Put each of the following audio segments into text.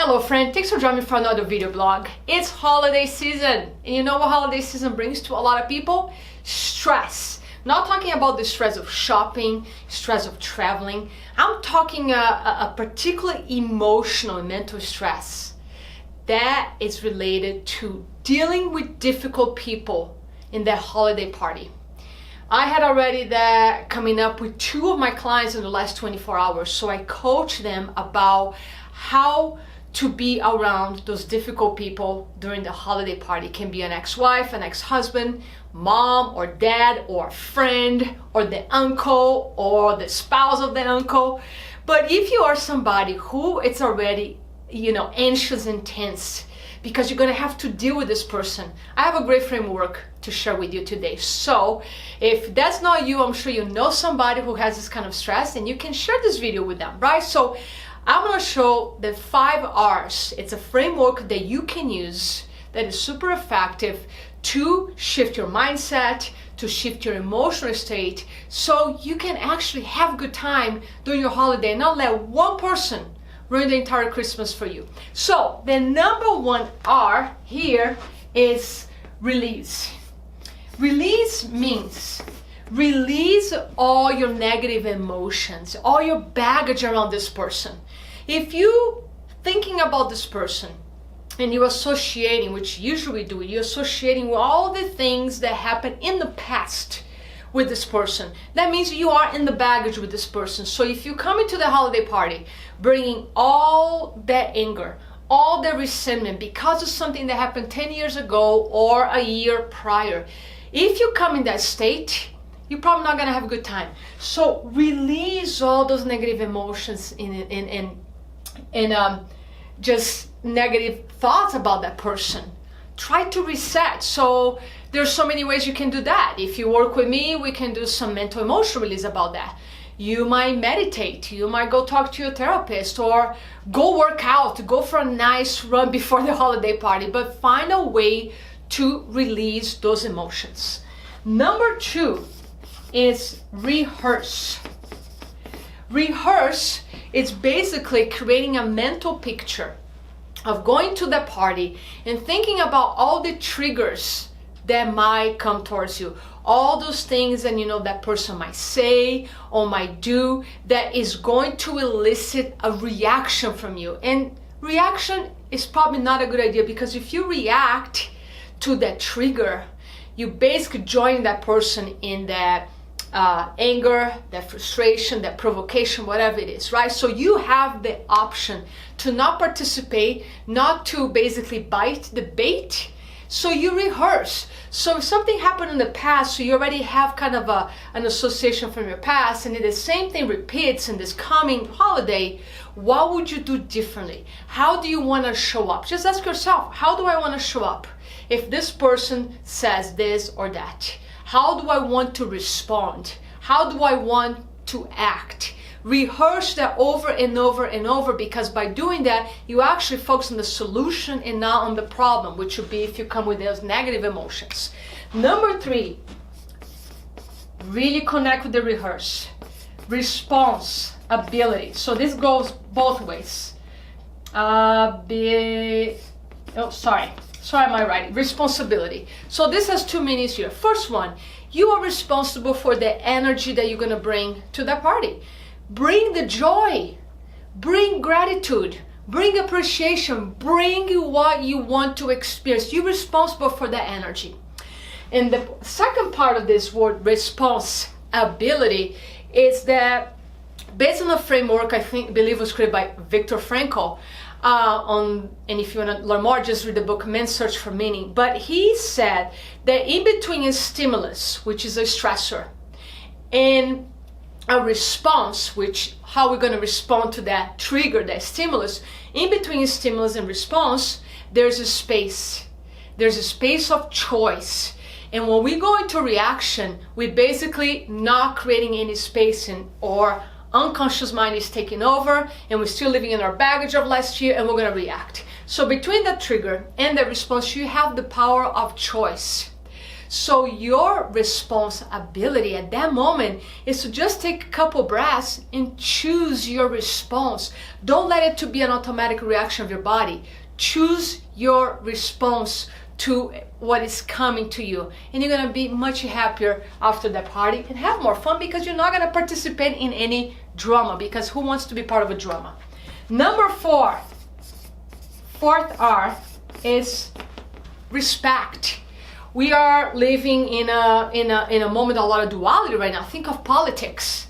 Hello friend, thanks for joining me for another video blog. It's holiday season, and you know what holiday season brings to a lot of people? Stress. Not talking about the stress of shopping, stress of traveling. I'm talking a particular emotional and mental stress that is related to dealing with difficult people in their holiday party. I had already that coming up with two of my clients in the last 24 hours, so I coach them about how to be around those difficult people during the holiday party. It can be an ex-wife, an ex-husband, mom or dad or friend or the uncle or the spouse of the uncle. But if you are somebody who it's already, anxious and tense because you're gonna have to deal with this person, I have a great framework to share with you today. So if that's not you, I'm sure you know somebody who has this kind of stress and you can share this video with them, right? So I'm gonna show the 5 R's. It's a framework that you can use that is super effective to shift your mindset, to shift your emotional state, so you can actually have a good time during your holiday and not let one person ruin the entire Christmas for you. So the number 1 R here is release. Release means release all your negative emotions, all your baggage around this person. If you thinking about this person and you're associating, which usually we do, you're associating with all the things that happened in the past with this person, that means you are in the baggage with this person. So if you come into the holiday party bringing all that anger, all the resentment because of something that happened 10 years ago or a year prior, if you come in that state, you're probably not gonna have a good time. So release all those negative emotions and just negative thoughts about that person. Try to reset. So there's so many ways you can do that. If you work with me, we can do some mental emotional release about that. You might meditate, you might go talk to your therapist or go work out, go for a nice run before the holiday party, but find a way to release those emotions. Number 2 is rehearse. Rehearse is basically creating a mental picture of going to the party and thinking about all the triggers that might come towards you, all those things that that person might say or might do that is going to elicit a reaction from you. And reaction is probably not a good idea, because if you react to that trigger, you basically join that person in that anger, that frustration, that provocation, whatever it is, right? So you have the option to not participate, not to basically bite the bait. So you rehearse. So if something happened in the past, so you already have kind of an association from your past, and if the same thing repeats in this coming holiday, what would you do differently? How do you want to show up? Just ask yourself, how do I want to show up if this person says this or that? How do I want to respond? How do I want to act? Rehearse that over and over and over, because by doing that, you actually focus on the solution and not on the problem, which would be if you come with those negative emotions. Number 3, really connect with the rehearse. Response ability. So this goes both ways. Sorry, my writing. Responsibility. So this has 2 meanings here. First one, you are responsible for the energy that you're gonna bring to that party. Bring the joy, bring gratitude, bring appreciation, bring what you want to experience. You're responsible for that energy. And the second part of this word, responsibility, is that based on a framework believe was created by Viktor Frankl, and if you want to learn more, just read the book Man's Search for Meaning. But he said that in between a stimulus, which is a stressor, and a response, which how we're going to respond to that trigger, that stimulus, in between stimulus and response, there's a space. There's a space of choice. And when we go into reaction, we basically not creating any space or unconscious mind is taking over, and we're still living in our baggage of last year, and we're going to react. So between that trigger and the response, you have the power of choice. So your responsibility at that moment is to just take a couple breaths and choose your response. Don't let it to be an automatic reaction of your body. Choose your response to what is coming to you, and you're going to be much happier after that party and have more fun, because you're not going to participate in any drama, because who wants to be part of a drama? Number fourth R is respect. We are living in a moment of a lot of duality right now. Think of politics.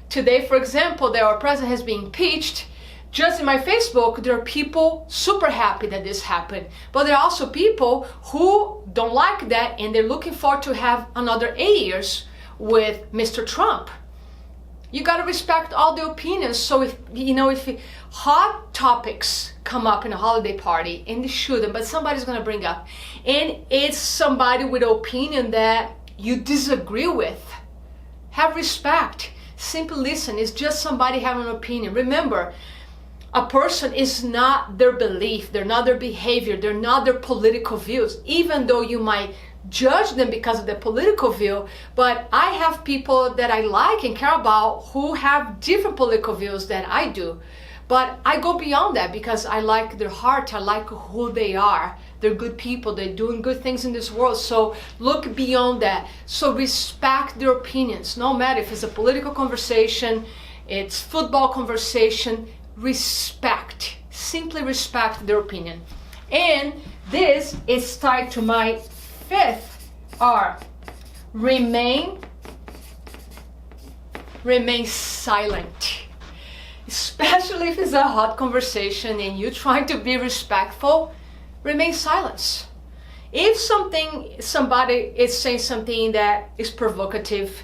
Today, for example, that our president has been impeached. Just in my Facebook, there are people super happy that this happened, but there are also people who don't like that, and they're looking forward to have another 8 years with Mr. Trump. You got to respect all the opinions. So if hot topics come up in a holiday party, and they shouldn't, but somebody's going to bring up, and it's somebody with an opinion that you disagree with, have respect. Simply listen. It's just somebody having an opinion. Remember, a person is not their belief, they're not their behavior, they're not their political views, even though you might judge them because of their political view. But I have people that I like and care about who have different political views than I do. But I go beyond that because I like their heart, I like who they are. They're good people, they're doing good things in this world. So look beyond that. So respect their opinions, no matter if it's a political conversation, it's football conversation. Respect, simply respect their opinion. And this is tied to my fifth R. Remain silent. Especially if it's a hot conversation and you're trying to be respectful, remain silent. If somebody is saying something that is provocative,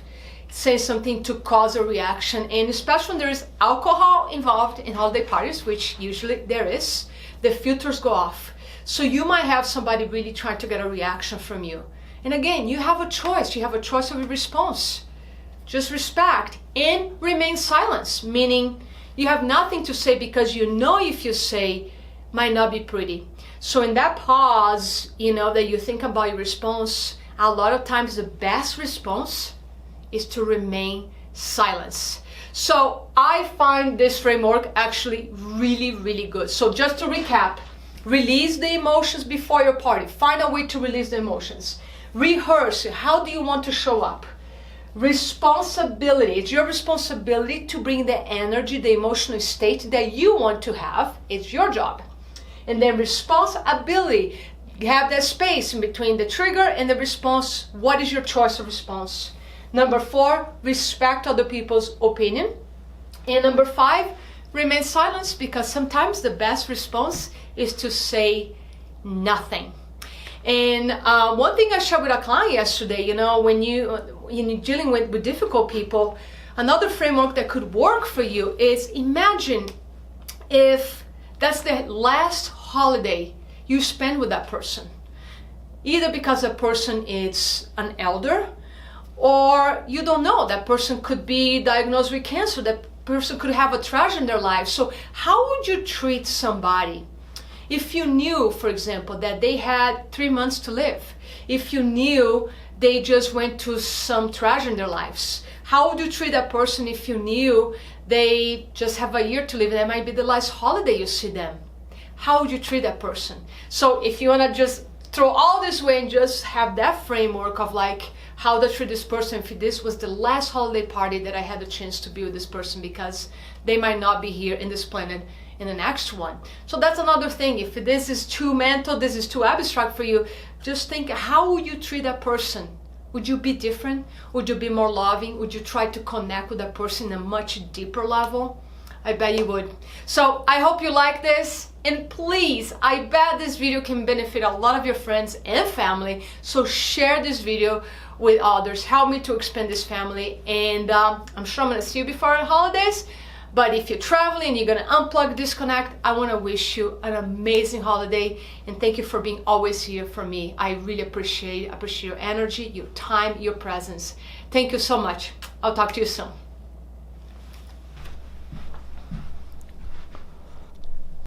say something to cause a reaction, and especially when there is alcohol involved in holiday parties, which usually there is, the filters go off. So you might have somebody really trying to get a reaction from you. And again, you have a choice. You have a choice of a response. Just respect and remain silent, meaning you have nothing to say, because you know if you say might not be pretty. So in that pause, that you think about your response, a lot of times the best response is to remain silent. So I find this framework actually really, really good. So just to recap, release the emotions before your party. Find a way to release the emotions. Rehearse. How do you want to show up? Responsibility. It's your responsibility to bring the energy, the emotional state that you want to have. It's your job. And then responsibility. Have that space in between the trigger and the response. What is your choice of response? Number 4, respect other people's opinion. And number 5, remain silent, because sometimes the best response is to say nothing. And one thing I shared with a client yesterday, when you're dealing with difficult people, another framework that could work for you is, imagine if that's the last holiday you spend with that person. Either because that person is an elder, or you don't know, that person could be diagnosed with cancer, that person could have a tragedy in their life. So how would you treat somebody if you knew, for example, that they had 3 months to live? If you knew they just went through some tragedy in their lives? How would you treat that person if you knew they just have a year to live? That might be the last holiday you see them. How would you treat that person? So if you want to just throw all this away and just have that framework of like how to treat this person, if this was the last holiday party that I had the chance to be with this person, because they might not be here in this planet in the next one. So that's another thing. If this is too mental, this is too abstract for you, just think, how would you treat that person? Would you be different? Would you be more loving? Would you try to connect with that person in a much deeper level? I bet you would. So I hope you like this. And please, I bet this video can benefit a lot of your friends and family. So share this video with others. Help me to expand this family. And I'm sure I'm going to see you before the holidays. But if you're traveling, you're going to unplug, disconnect, I want to wish you an amazing holiday. And thank you for being always here for me. I really appreciate your energy, your time, your presence. Thank you so much. I'll talk to you soon.